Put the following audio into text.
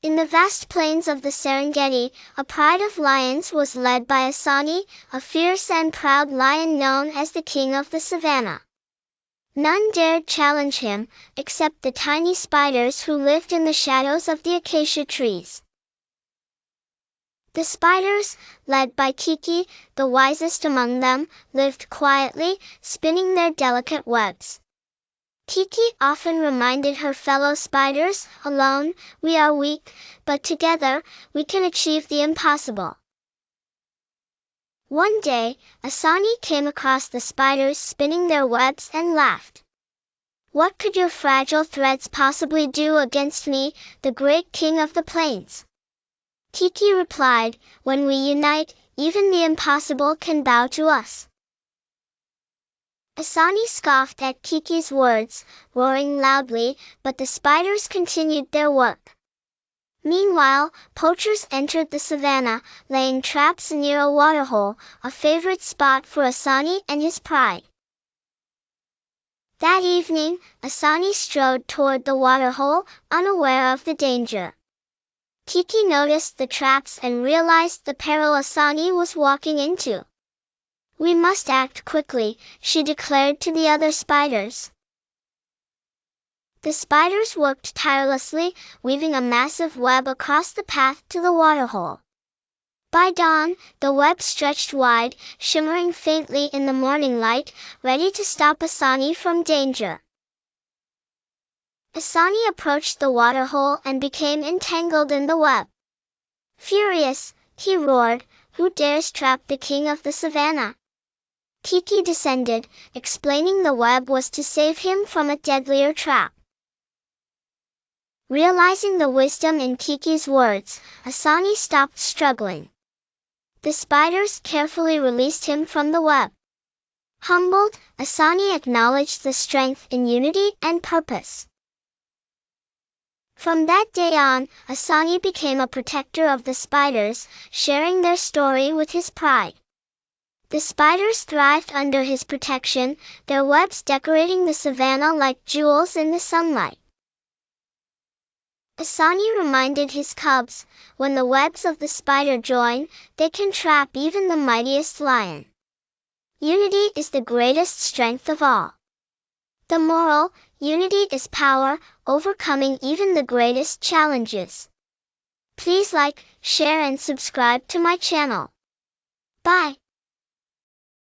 In the vast plains of the Serengeti, a pride of lions was led by Asani, a fierce and proud lion known as the king of the savannah. None dared challenge him, except the tiny spiders who lived in the shadows of the acacia trees. The spiders, led by Kiki, the wisest among them, lived quietly, spinning their delicate webs. Kiki often reminded her fellow spiders, "Alone, we are weak, but together, we can achieve the impossible." One day, Asani came across the spiders spinning their webs and laughed. "What could your fragile threads possibly do against me, the great king of the plains?" Kiki replied, "When we unite, even the impossible can bow to us." Asani scoffed at Kiki's words, roaring loudly, but the spiders continued their work. Meanwhile, poachers entered the savannah, laying traps near a waterhole, a favorite spot for Asani and his pride. That evening, Asani strode toward the waterhole, unaware of the danger. Kiki noticed the traps and realized the peril Asani was walking into. "We must act quickly," she declared to the other spiders. The spiders worked tirelessly, weaving a massive web across the path to the waterhole. By dawn, the web stretched wide, shimmering faintly in the morning light, ready to stop Asani from danger. Asani approached the waterhole and became entangled in the web. Furious, he roared, "Who dares trap the king of the savannah?" Kiki descended, explaining the web was to save him from a deadlier trap. Realizing the wisdom in Kiki's words, Asani stopped struggling. The spiders carefully released him from the web. Humbled, Asani acknowledged the strength in unity and purpose. From that day on, Asani became a protector of the spiders, sharing their story with his pride. The spiders thrived under his protection, their webs decorating the savannah like jewels in the sunlight. Asani reminded his cubs, "When the webs of the spider join, they can trap even the mightiest lion." Unity is the greatest strength of all. The moral: unity is power, overcoming even the greatest challenges. Please like, share and subscribe to my channel. Bye.